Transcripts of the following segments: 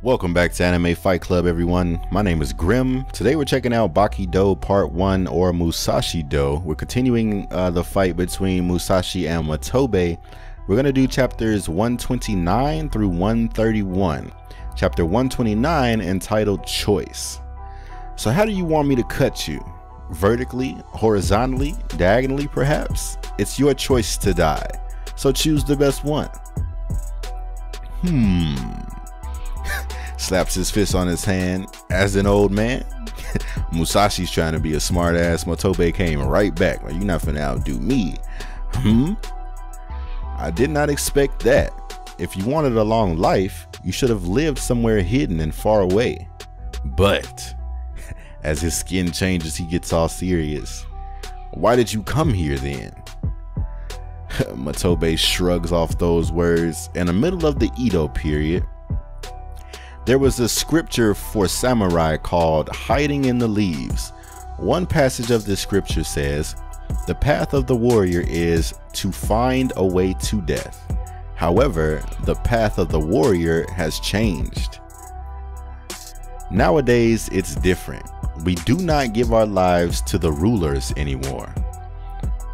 Welcome back to Anime Fight Club, everyone. My name is Grim. Today we're checking out Baki Dou Part 1, or Musashi Dou. We're continuing the fight between Musashi and Motobe. We're going to do chapters 129 through 131. Chapter 129 entitled Choice. So how do you want me to cut you? Vertically, horizontally, diagonally perhaps? It's your choice to die. So choose the best one. Slaps his fist on his hand as an old man. Musashi's trying to be a smart ass. Motobe came right back. Like, you're not finna outdo me. I did not expect that. If you wanted a long life, you should have lived somewhere hidden and far away. But as his skin changes, he gets all serious. Why did you come here then? Motobe shrugs off those words. In the middle of the Edo period, there was a scripture for samurai called hiding in the leaves. One passage of this scripture says, "The path of the warrior is to find a way to death. However, the path of the warrior has changed." Nowadays, it's different. We do not give our lives to the rulers anymore.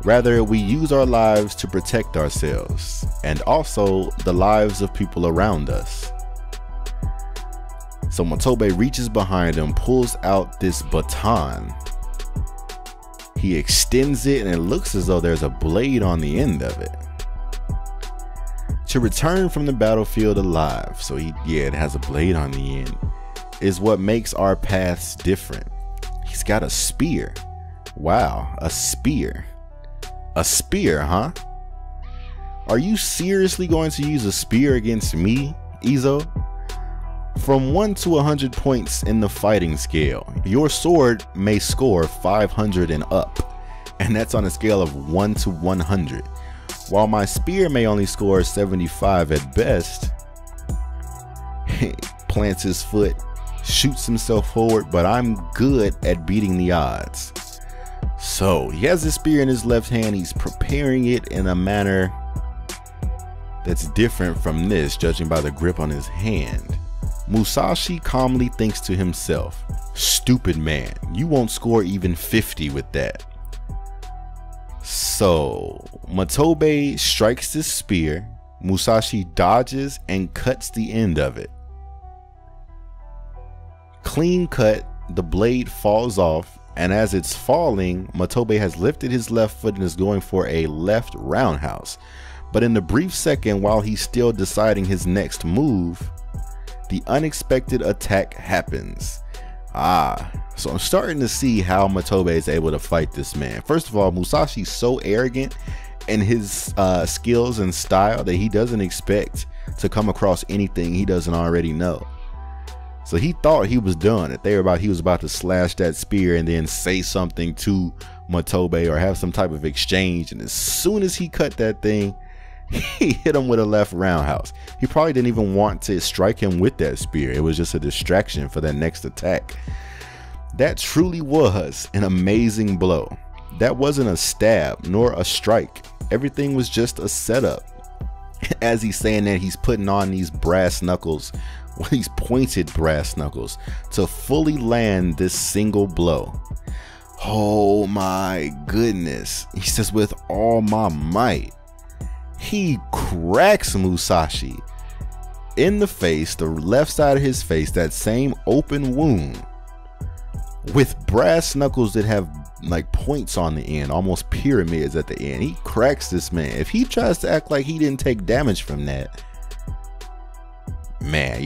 Rather, we use our lives to protect ourselves and also the lives of people around us. So Motobe reaches behind him, pulls out this baton. He extends it and it looks as though there's a blade on the end of it. To return from the battlefield alive, so it has a blade on the end, is what makes our paths different. He's got a spear. Wow, a spear. A spear, huh? Are you seriously going to use a spear against me, Izo? From 1 to 100 points in the fighting scale, your sword may score 500 and up, and that's on a scale of 1 to 100, while my spear may only score 75 at best. He plants his foot, shoots himself forward, but I'm good at beating the odds. So he has his spear in his left hand. He's preparing it in a manner that's different from this, judging by the grip on his hand. Musashi calmly thinks to himself, "Stupid man, you won't score even 50 with that." So Motobe strikes his spear. Musashi dodges and cuts the end of it. Clean cut, the blade falls off, and as it's falling, Motobe has lifted his left foot and is going for a left roundhouse. But in the brief second while he's still deciding his next move, the unexpected attack happens. So I'm starting to see how Motobe is able to fight this man. First of all, Musashi's so arrogant in his skills and style that he doesn't expect to come across anything he doesn't already know. So he thought he was done, that he was about to slash that spear and then say something to Motobe or have some type of exchange. And as soon as he cut that thing, he hit him with a left roundhouse. He probably didn't even want to strike him with that spear. It was just a distraction for that next attack. That truly was an amazing blow. That wasn't a stab nor a strike. Everything was just a setup. As he's saying that, he's putting on these brass knuckles, these pointed brass knuckles, to fully land this single blow. Oh my goodness. He says, "With all my might." He cracks Musashi in the face, the left side of his face, that same open wound, with brass knuckles that have like points on the end, almost pyramids at the end. He cracks this man. If he tries to act like he didn't take damage from that, man,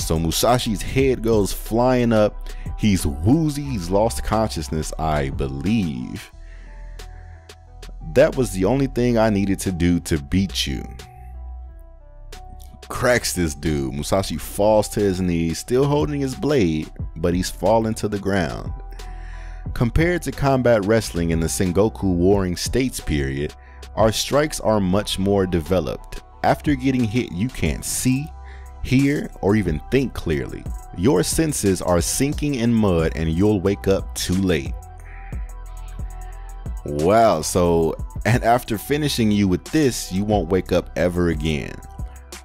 So Musashi's head goes flying up. He's woozy. He's lost consciousness, I believe. That was the only thing I needed to do to beat you. Cracks this dude. Musashi falls to his knees, still holding his blade, but he's fallen to the ground. Compared to combat wrestling in the Sengoku Warring States period, our strikes are much more developed. After getting hit, you can't see, hear, or even think clearly. Your senses are sinking in mud and you'll wake up too late. Wow, and after finishing you with this, you won't wake up ever again.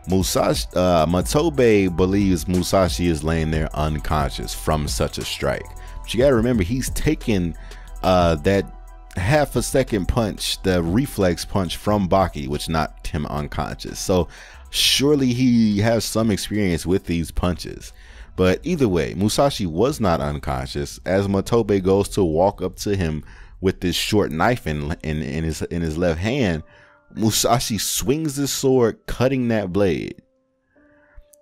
Motobe believes Musashi is laying there unconscious from such a strike. But you gotta remember, he's taken that half a second punch, the reflex punch from Baki, which knocked him unconscious. So surely he has some experience with these punches. But either way, Musashi was not unconscious as Motobe goes to walk up to him with this short knife in his left hand. Musashi swings his sword, cutting that blade.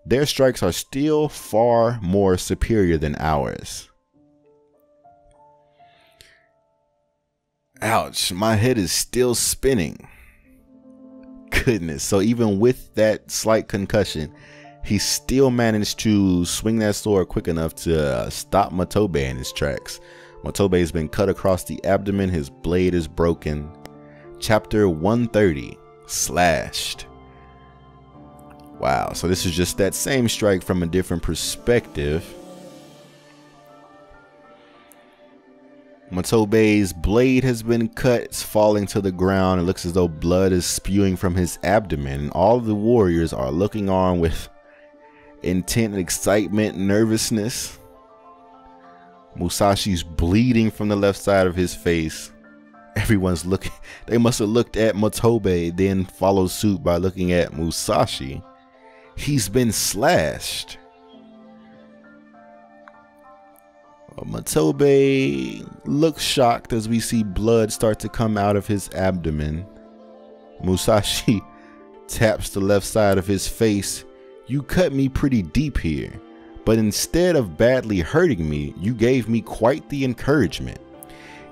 Their strikes are still far more superior than ours. Ouch, my head is still spinning. Goodness. So even with that slight concussion, he still managed to swing that sword quick enough to stop Motobe in his tracks. Motobe has been cut across the abdomen. His blade is broken. Chapter 130, Slashed. Wow, so this is just that same strike from a different perspective. Motobe's blade has been cut. It's falling to the ground. It looks as though blood is spewing from his abdomen. And all of the warriors are looking on with intent, excitement, nervousness. Musashi's bleeding from the left side of his face. Everyone's looking. They must have looked at Motobe, then followed suit by looking at Musashi. He's been slashed. Motobe looks shocked as we see blood start to come out of his abdomen. Musashi taps the left side of his face. You cut me pretty deep here, but instead of badly hurting me, you gave me quite the encouragement.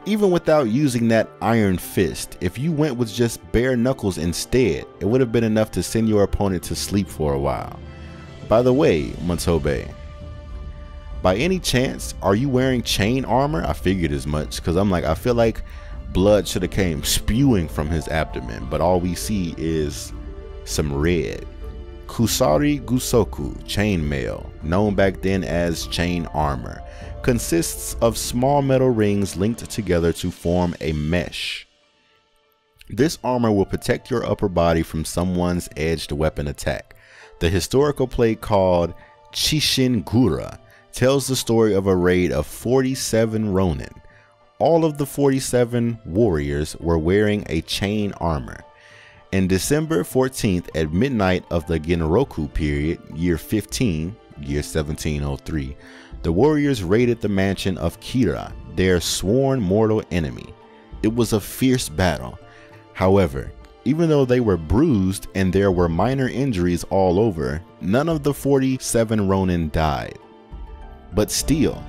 Even without using that iron fist, if you went with just bare knuckles instead, it would have been enough to send your opponent to sleep for a while. By the way, Motobe, by any chance, are you wearing chain armor? I figured as much, because I'm like, I feel like blood should have came spewing from his abdomen, but all we see is some red. Kusari Gusoku chainmail, known back then as chain armor, consists of small metal rings linked together to form a mesh. This armor will protect your upper body from someone's edged weapon attack. The historical play called Chishin Gura tells the story of a raid of 47 Ronin. All of the 47 warriors were wearing a chain armor. In December 14th at midnight of the Genroku period, year 15, year 1703, the warriors raided the mansion of Kira, their sworn mortal enemy. It was a fierce battle. However, even though they were bruised and there were minor injuries all over, none of the 47 Ronin died. But still,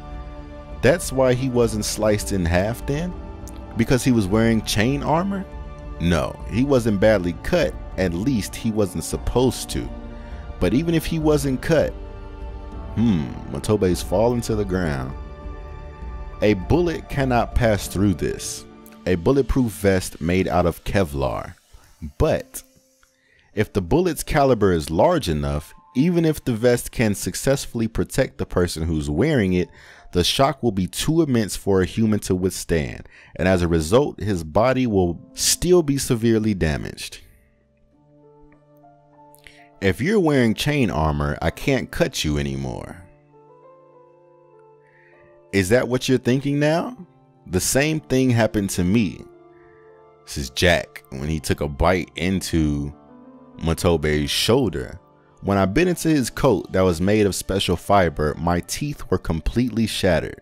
that's why he wasn't sliced in half then? Because he was wearing chain armor? No, he wasn't badly cut. At least he wasn't supposed to. But even if he wasn't cut, Motobe's fallen to the ground. A bullet cannot pass through this. A bulletproof vest made out of Kevlar. But if the bullet's caliber is large enough, even if the vest can successfully protect the person who's wearing it, the shock will be too immense for a human to withstand, and as a result, his body will still be severely damaged. If you're wearing chain armor, I can't cut you anymore. Is that what you're thinking now? The same thing happened to me. This is Jack when he took a bite into Motobe's shoulder. When I bit into his coat that was made of special fiber, my teeth were completely shattered.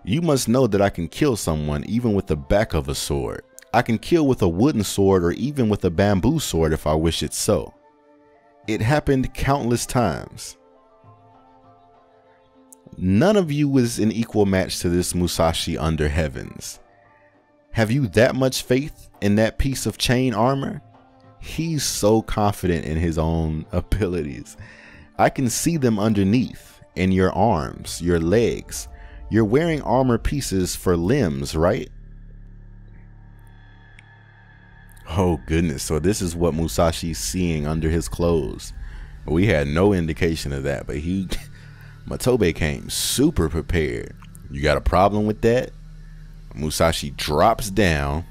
You must know that I can kill someone even with the back of a sword. I can kill with a wooden sword or even with a bamboo sword if I wish it so. It happened countless times. None of you is an equal match to this Musashi under heavens. Have you that much faith in that piece of chain armor? He's so confident in his own abilities. I can see them underneath, in your arms, your legs. You're wearing armor pieces for limbs, right? Oh goodness, so this is what Musashi's seeing under his clothes. We had no indication of that, but Motobe came super prepared. You got a problem with that? Musashi drops down.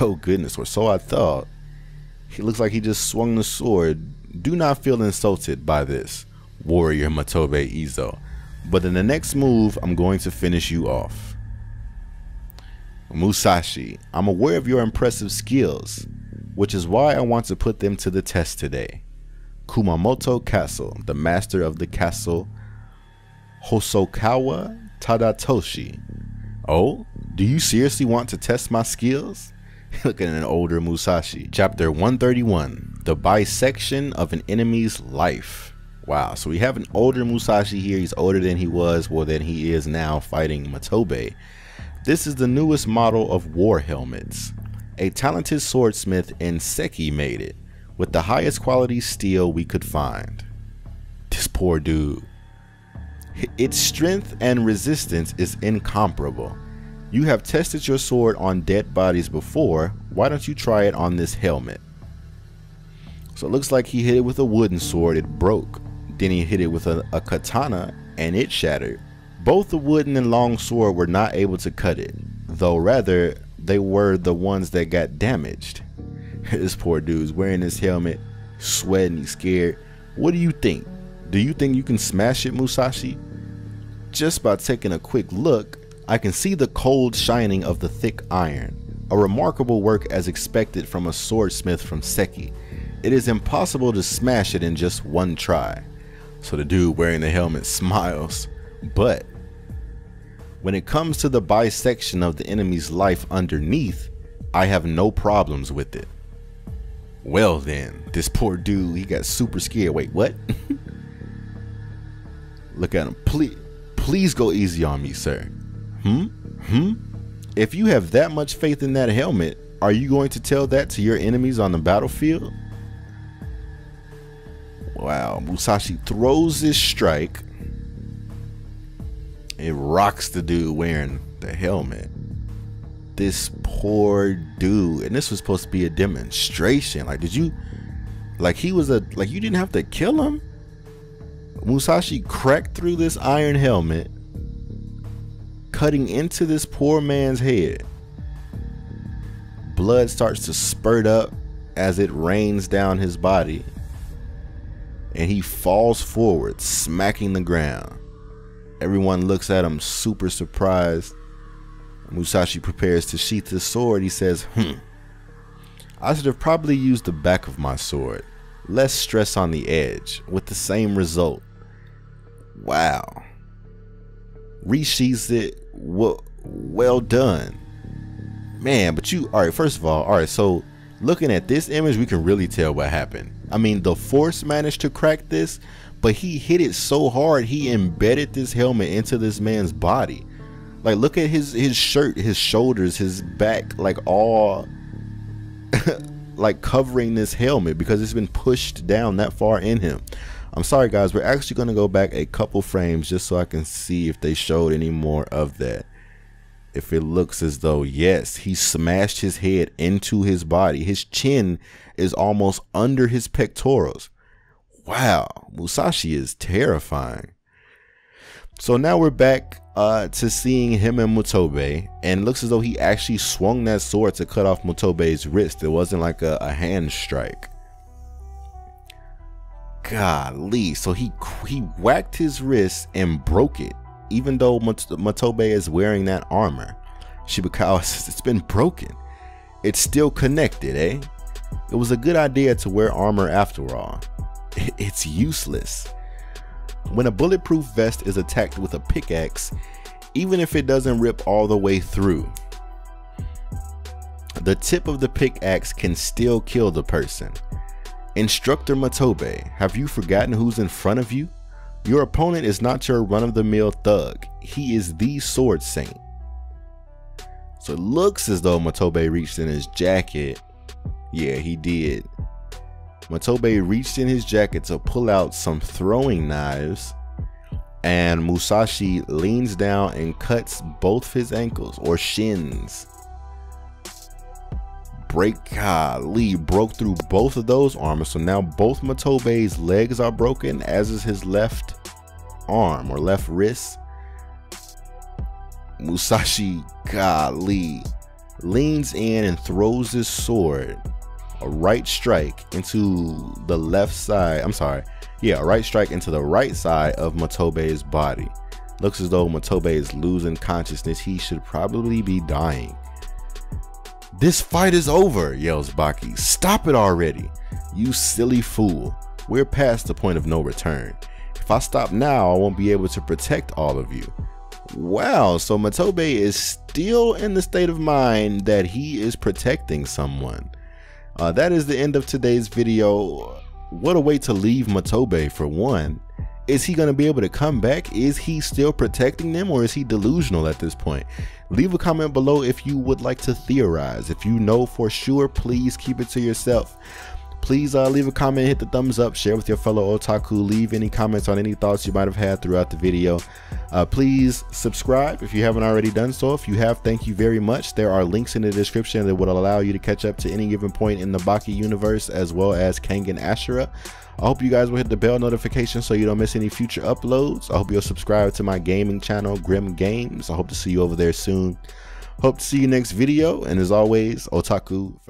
Oh goodness, or so I thought. He looks like he just swung the sword. Do not feel insulted by this, warrior Motobe Izo. But in the next move, I'm going to finish you off. Musashi, I'm aware of your impressive skills, which is why I want to put them to the test today. Kumamoto Castle, the master of the castle Hosokawa Tadatoshi. Oh, do you seriously want to test my skills? Look at an older Musashi. Chapter 131, the bisection of an enemy's life. Wow, so we have an older Musashi here. He's older than he was, well, than he is now fighting Motobe. This is the newest model of war helmets. A talented swordsmith in Seki made it, with the highest quality steel we could find. This poor dude. Its strength and resistance is incomparable. You have tested your sword on dead bodies before. Why don't you try it on this helmet? So it looks like he hit it with a wooden sword. It broke. Then he hit it with a katana and it shattered. Both the wooden and long sword were not able to cut it, though rather they were the ones that got damaged. This poor dude's wearing this helmet, sweating, he's scared. What do you think? Do you think you can smash it, Musashi? Just by taking a quick look, I can see the cold shining of the thick iron. A remarkable work as expected from a swordsmith from Seki. It is impossible to smash it in just one try. So the dude wearing the helmet smiles. But when it comes to the bisection of the enemy's life underneath, I have no problems with it. Well then, this poor dude, he got super scared. Wait, what? Look at him. Please go easy on me, sir. If you have that much faith in that helmet, are you going to tell that to your enemies on the battlefield? Wow, Musashi throws this strike. It rocks the dude wearing the helmet. This poor dude, and this was supposed to be a demonstration. Like, did you, like he was a, like you didn't have to kill him? Musashi cracked through this iron helmet, cutting into this poor man's head. Blood starts to spurt up as it rains down his body, and he falls forward, smacking the ground. Everyone looks at him super surprised. Musashi prepares to sheath his sword. He says, I should have probably used the back of my sword. Less stress on the edge, with the same result. Wow. Resheaths it. Well done. Man, but you, alright, first of all, alright, so looking at this image, we can really tell what happened. I mean, the force managed to crack this, but he hit it so hard, he embedded this helmet into this man's body. Like, look at his shirt, his shoulders, his back, like all like covering this helmet because it's been pushed down that far in him. I'm sorry guys, we're actually going to go back a couple frames just so I can see if they showed any more of that. If it looks as though, yes, he smashed his head into his body. His chin is almost under his pectorals. Wow, Musashi is terrifying. So now we're back to seeing him and Motobe, and it looks as though he actually swung that sword to cut off Motobe's wrist. It wasn't like a hand strike. Golly, so he whacked his wrist and broke it, even though Motobe is wearing that armor. Shibakawa says it's been broken. It's still connected, eh? It was a good idea to wear armor after all. It's useless. When a bulletproof vest is attacked with a pickaxe, even if it doesn't rip all the way through, the tip of the pickaxe can still kill the person. Instructor Motobe, have you forgotten who's in front of you? Your opponent is not your run-of-the-mill thug. He is the sword saint. So it looks as though Motobe reached in his jacket. Yeah, he did. Motobe reached in his jacket to pull out some throwing knives, and Musashi leans down and cuts both his ankles or shins. Golly, broke through both of those armors. So now both Motobe's legs are broken, as is his left arm or left wrist. Musashi, golly, leans in and throws his sword a right strike into the left side. I'm sorry. Yeah, a right strike into the right side of Motobe's body. Looks as though Motobe is losing consciousness. He should probably be dying. "This fight is over," yells Baki. "Stop it already, you silly fool. We're past the point of no return. If I stop now, I won't be able to protect all of you." Wow, so Motobe is still in the state of mind that he is protecting someone. That is the end of today's video. What a way to leave Motobe, for one. Is he going to be able to come back? Is he still protecting them, or is he delusional at this point? Leave a comment below if you would like to theorize. If you know for sure, please keep it to yourself. Please leave a comment, hit the thumbs up, share with your fellow otaku, leave any comments on any thoughts you might have had throughout the video. Please subscribe if you haven't already done so. If you have, thank you very much. There are links in the description that would allow you to catch up to any given point in the Baki universe, as well as Kengan Ashura. I hope you guys will hit the bell notification so you don't miss any future uploads. I hope you'll subscribe to my gaming channel, Grim Games. I hope to see you over there soon. Hope to see you next video, and as always, otaku for